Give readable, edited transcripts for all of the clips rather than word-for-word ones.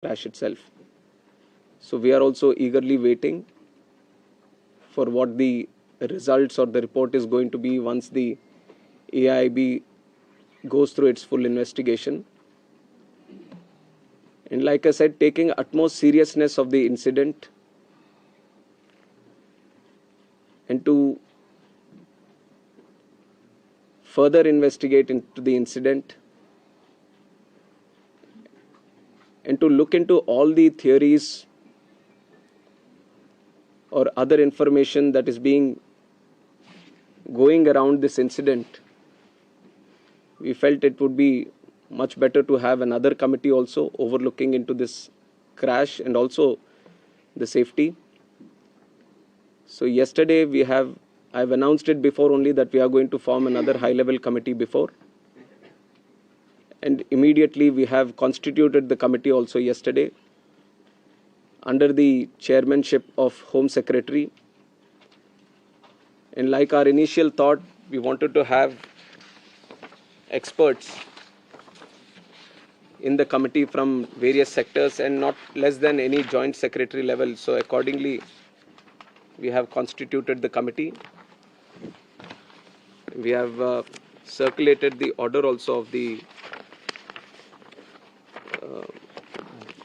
crash itself. So we are also eagerly waiting for what the results or the report is going to be once the AIB goes through its full investigation. And like I said, taking utmost seriousness of the incident and to further investigate into the incident and to look into all the theories or other information that is going around this incident, we felt it would be much better to have another committee also overlooking into this crash and also the safety. So yesterday I've announced it before only that we are going to form another high-level committee before. And immediately we have constituted the committee also yesterday under the chairmanship of Home Secretary. And like our initial thought, we wanted to have experts in the committee from various sectors and not less than any joint secretary level. So accordingly, we have constituted the committee. We have circulated the order also of the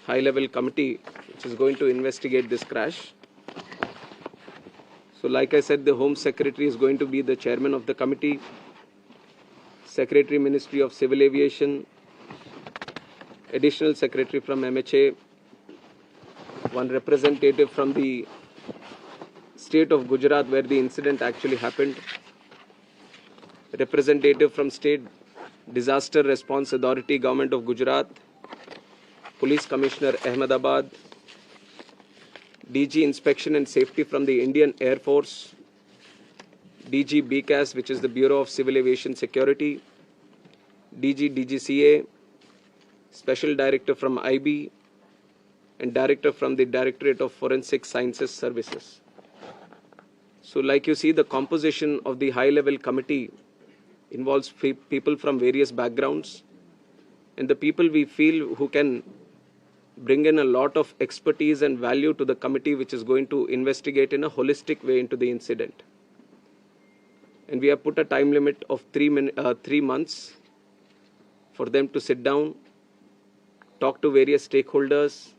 high-level committee which is going to investigate this crash. So like I said, the Home Secretary is going to be the chairman of the committee, Secretary Ministry of Civil Aviation, Additional Secretary from MHA, one representative from the state of Gujarat where the incident actually happened, representative from State Disaster Response Authority, Government of Gujarat, Police Commissioner Ahmedabad, DG Inspection and Safety from the Indian Air Force, DG BCAS, which is the Bureau of Civil Aviation Security, DG DGCA, Special Director from IB, and Director from the Directorate of Forensic Sciences Services. So like you see, the composition of the high-level committee involves people from various backgrounds, and the people we feel who can bring in a lot of expertise and value to the committee which is going to investigate in a holistic way into the incident. And we have put a time limit of 3 months for them to sit down, talk to various stakeholders,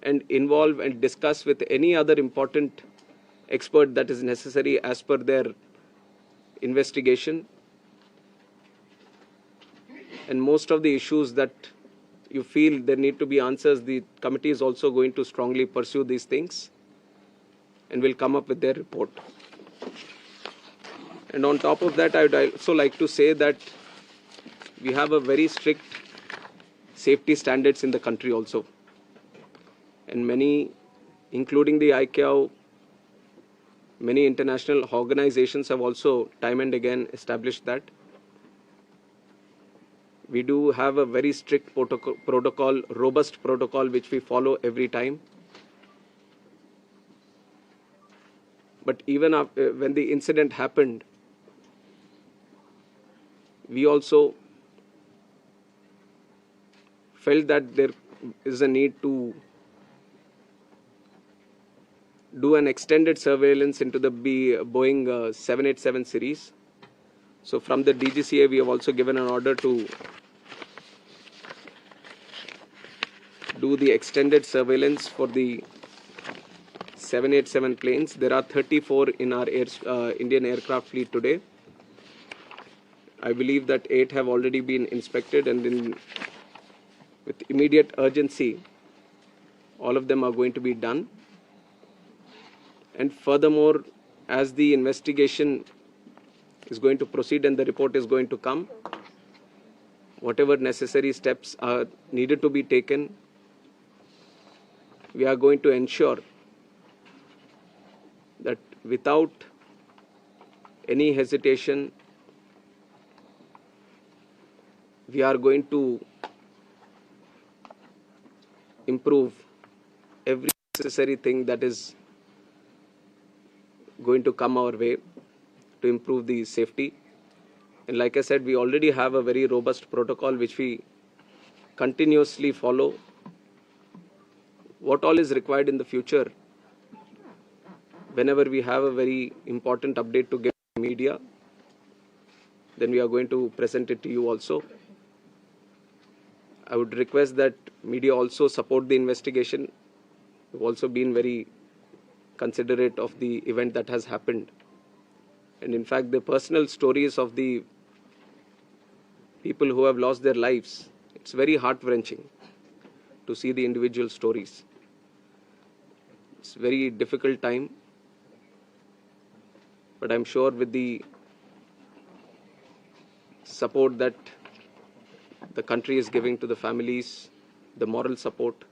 and involve and discuss with any other important expert that is necessary as per their investigation. And most of the issues that you feel there need to be answers, the committee is also going to strongly pursue these things and will come up with their report. And on top of that, I would also like to say that we have a very strict safety standards in the country also. And many, including the ICAO, many international organizations have also time and again established that. We do have a very strict protocol, robust protocol, which we follow every time. But even after, when the incident happened, we also felt that there is a need to do an extended surveillance into the Boeing 787 series. So from the DGCA, we have also given an order to do the extended surveillance for the 787 planes. There are 34 in our Indian aircraft fleet today. I believe that 8 have already been inspected, and then with immediate urgency, all of them are going to be done. And furthermore, as the investigation is going to proceed and the report is going to come, whatever necessary steps are needed to be taken, we are going to ensure that without any hesitation, we are going to improve every necessary thing that is going to come our way to improve the safety. And like I said, we already have a very robust protocol which we continuously follow. what all is required in the future. Whenever we have a very important update to give to media, then we are going to present it to you also. I would request that media also support the investigation. We've also been very considerate of the event that has happened. And in fact, the personal stories of the people who have lost their lives, it's very heart-wrenching to see the individual stories. It's a very difficult time, but I'm sure with the support that the country is giving to the families, the moral support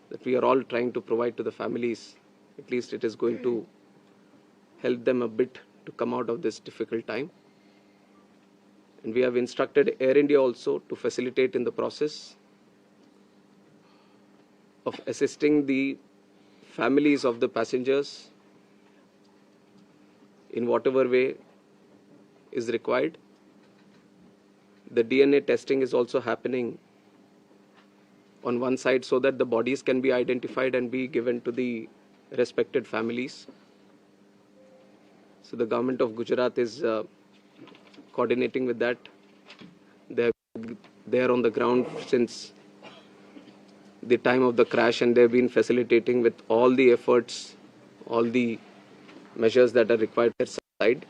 that we are all trying to provide to the families, at least it is going to help them a bit to come out of this difficult time. And we have instructed Air India also to facilitate in the process of assisting the families of the passengers in whatever way is required. The DNA testing is also happening on one side so that the bodies can be identified and be given to the respected families. So the government of Gujarat is coordinating with that. They're on the ground since the time of the crash, and they've been facilitating with all the efforts, all the measures that are required on their side.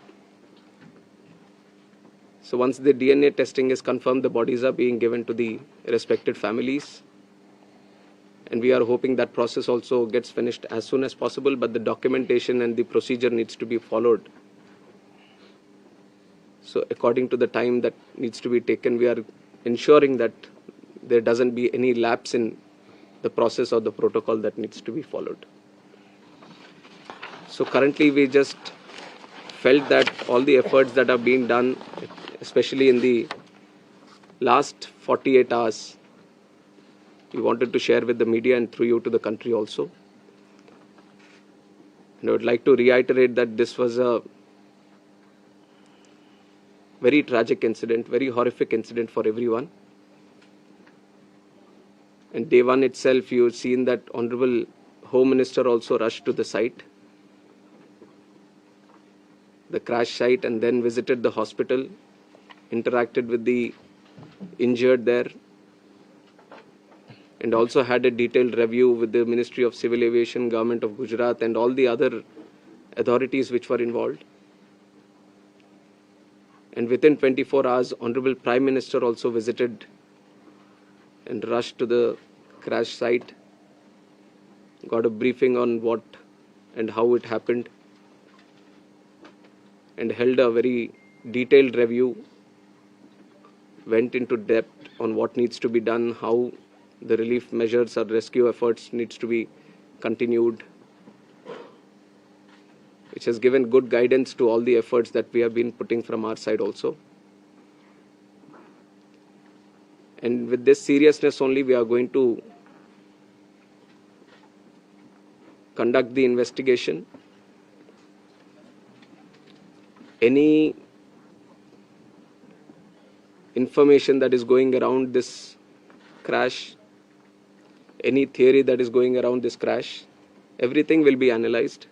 So once the DNA testing is confirmed, the bodies are being given to the respected families. And we are hoping that process also gets finished as soon as possible, but the documentation and the procedure needs to be followed. So according to the time that needs to be taken, we are ensuring that there doesn't be any lapse in the process or the protocol that needs to be followed. So currently we just felt that all the efforts that are being done, especially in the last 48 hours, we wanted to share with the media and through you to the country also. And I would like to reiterate that this was a very tragic incident, very horrific incident for everyone. And day one itself, you've seen that Honorable Home Minister also rushed to the site, the crash site, and then visited the hospital, interacted with the injured there, and also had a detailed review with the Ministry of Civil Aviation, Government of Gujarat, and all the other authorities which were involved. And within 24 hours, Honorable Prime Minister also visited and rushed to the crash site, got a briefing on what and how it happened, and held a very detailed review, went into depth on what needs to be done, how the relief measures or rescue efforts needs to be continued, which has given good guidance to all the efforts that we have been putting from our side also. And with this seriousness only, we are going to conduct the investigation. Any information that is going around this crash, any theory that is going around this crash, everything will be analyzed.